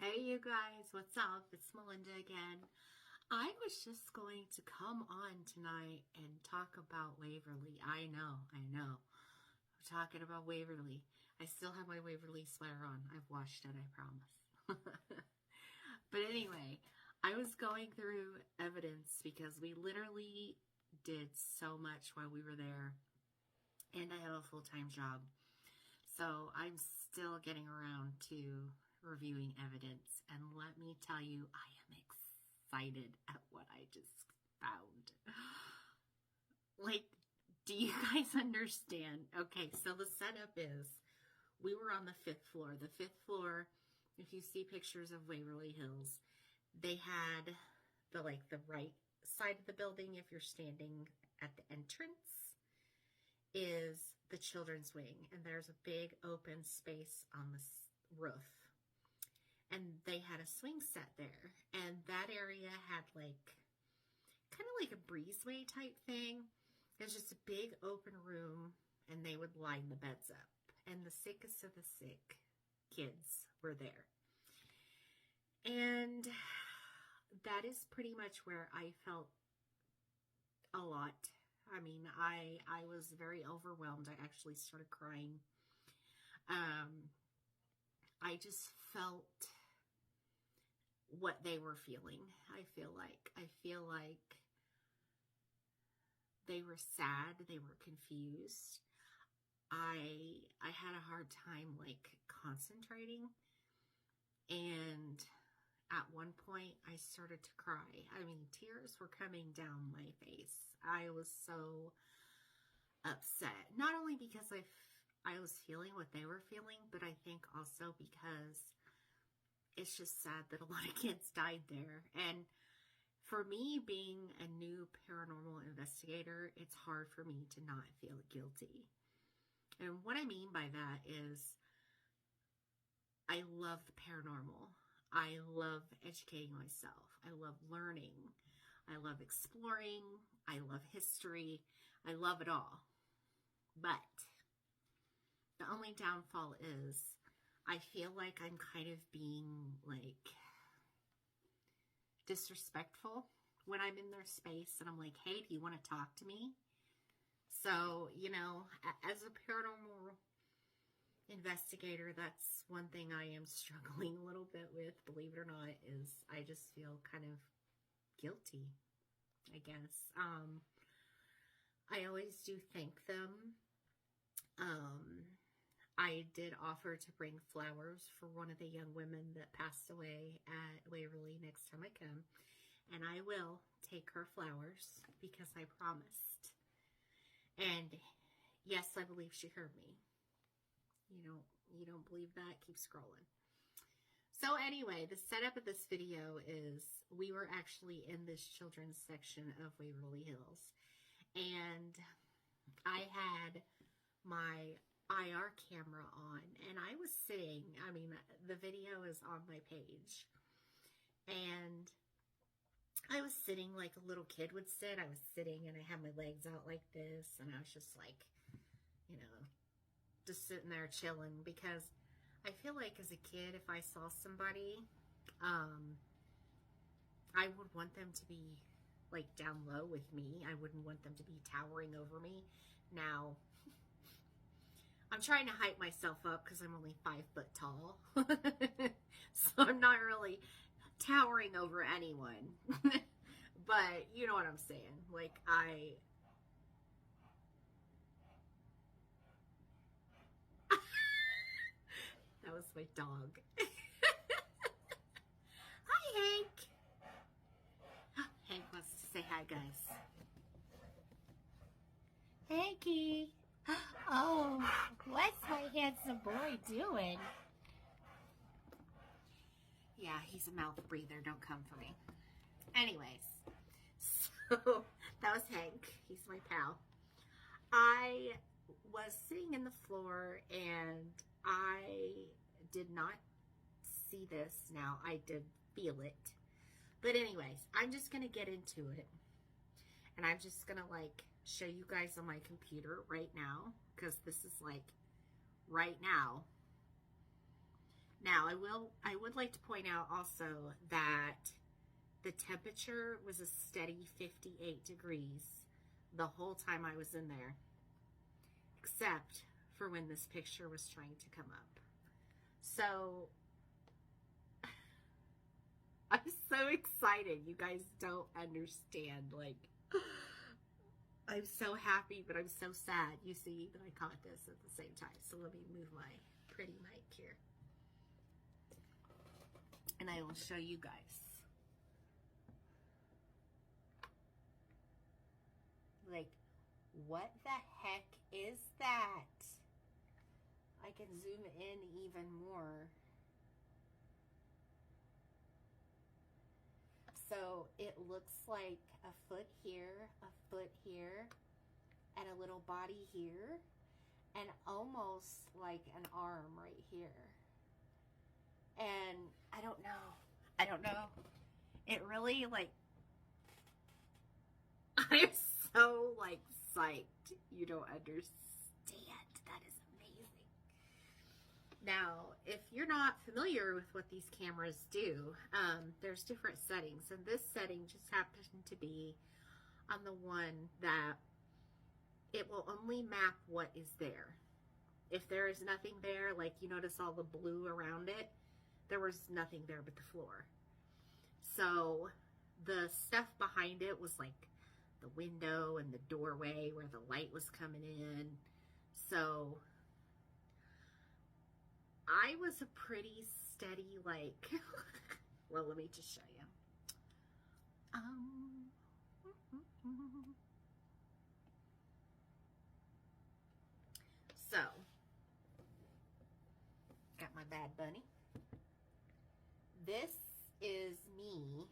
Hey you guys, what's up? It's Melinda again. I was just going to come on tonight and talk about Waverly. I know. We're talking about Waverly. I still have my Waverly sweater on. I've washed it, I promise. But anyway, I was going through evidence because we literally did so much while we were there. And I have a full-time job. So I'm still getting around to reviewing evidence, and let me tell you, I am excited at what I just found. Like, do you guys understand? Okay, so the setup is, we were on the 5th floor. The 5th floor, if you see pictures of Waverly Hills, they had the right side of the building, if you're standing at the entrance, is the children's wing, and there's a big open space on the roof. And they had a swing set there, and that area had kind of like a breezeway type thing. It was just a big open room, and they would line the beds up, and the sickest of the sick kids were there. And that is pretty much where I felt a lot. I mean, I was very overwhelmed. I actually started crying. I just felt what they were feeling. I feel like they were sad. They were confused. I had a hard time concentrating, and at one point I started to cry. I mean, tears were coming down my face. I was so upset, not only because I was feeling what they were feeling, but I think also because it's just sad that a lot of kids died there. And for me, being a new paranormal investigator, it's hard for me to not feel guilty. And what I mean by that is I love the paranormal. I love educating myself. I love learning. I love exploring. I love history. I love it all. But the only downfall is I feel like I'm kind of being disrespectful when I'm in their space, and I'm like, hey, do you want to talk to me? So, you know, as a paranormal investigator, that's one thing I am struggling a little bit with, believe it or not, is I just feel kind of guilty, I guess. I always do thank them. I did offer to bring flowers for one of the young women that passed away at Waverly next time I come. And I will take her flowers because I promised. And yes, I believe she heard me. You don't believe that? Keep scrolling. So anyway, the setup of this video is we were actually in this children's section of Waverly Hills. And I had my IR camera on, and I was sitting, I mean, the video is on my page, and I was sitting like a little kid would sit. I was sitting, and I had my legs out like this, and I was just just sitting there chilling, because I feel like as a kid, if I saw somebody, I would want them to be down low with me. I wouldn't want them to be towering over me. Now, I'm trying to hype myself up because I'm only 5 foot tall. So I'm not really towering over anyone. But you know what I'm saying. That was my dog. Hi, Hank. Hank wants to say hi, guys. Hanky. Oh, what's my handsome boy doing? Yeah, he's a mouth breather. Don't come for me. Anyways, so that was Hank. He's my pal. I was sitting in the floor, and I did not see this. Now, I did feel it. But anyways, I'm just going to get into it. And I'm just going to show you guys on my computer right now, because this is right now. Now, I would like to point out also that the temperature was a steady 58 degrees the whole time I was in there, except for when this picture was trying to come up. So I'm so excited. You guys don't understand. Like, I'm so happy, but I'm so sad. You see that I caught this at the same time. So let me move my pretty mic here. And I will show you guys. Like, what the heck is that? I can zoom in even more. So it looks like a foot here, and a little body here, and almost like an arm right here. And I don't know. It really, like, I'm so, like, psyched. You don't understand. That is amazing. Now, if you're not familiar with what these cameras do, there's different settings. And this setting just happened to be on the one that it will only map what is there. If there is nothing there, like you notice all the blue around it, there was nothing there but the floor. So the stuff behind it was like the window and the doorway where the light was coming in. So I was a pretty steady, like, well, let me just show you. So, got my bad bunny. This is me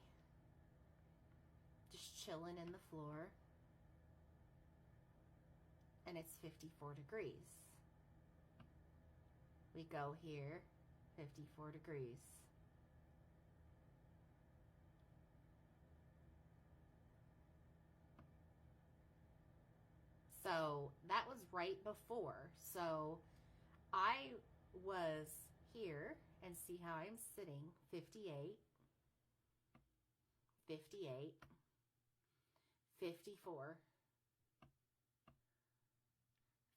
just chilling in the floor, and it's 54 degrees. We go here, 54 degrees. So that was right before. So I was here, and see how I'm sitting, 58, 58, 54,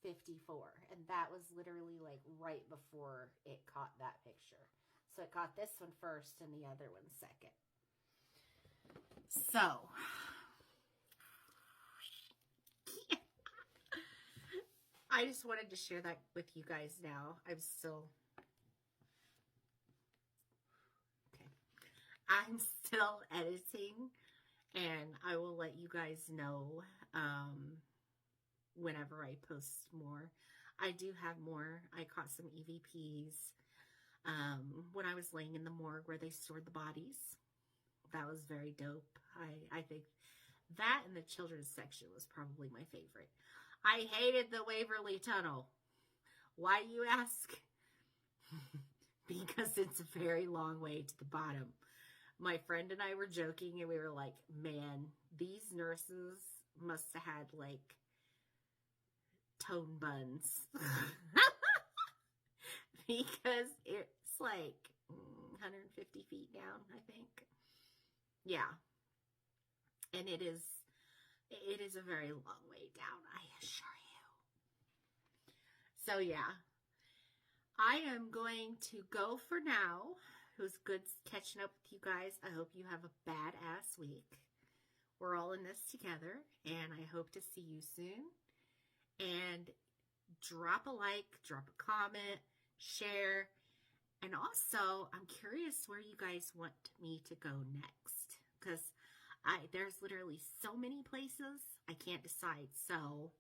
54. And that was literally like right before it caught that picture. So it caught this one first and the other one second. So, I just wanted to share that with you guys now. I'm still editing, and I will let you guys know whenever I post more. I do have more. I caught some EVPs when I was laying in the morgue where they stored the bodies. That was very dope. I think that and the children's section was probably my favorite. I hated the Waverly Tunnel. Why, you ask? Because it's a very long way to the bottom. My friend and I were joking, and we were like, man, these nurses must have had, like, tone buns. Because it's like 150 feet down, I think. Yeah. And it is a very long way down, I assure you. So, yeah. I am going to go for now. It was good catching up with you guys. I hope you have a badass week. We're all in this together, and I hope to see you soon. And drop a like, drop a comment, share, and also I'm curious where you guys want me to go next, because there's literally so many places I can't decide. So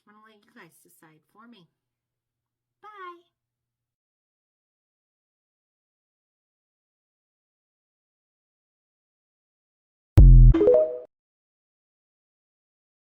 I'm gonna let you guys decide for me. Bye.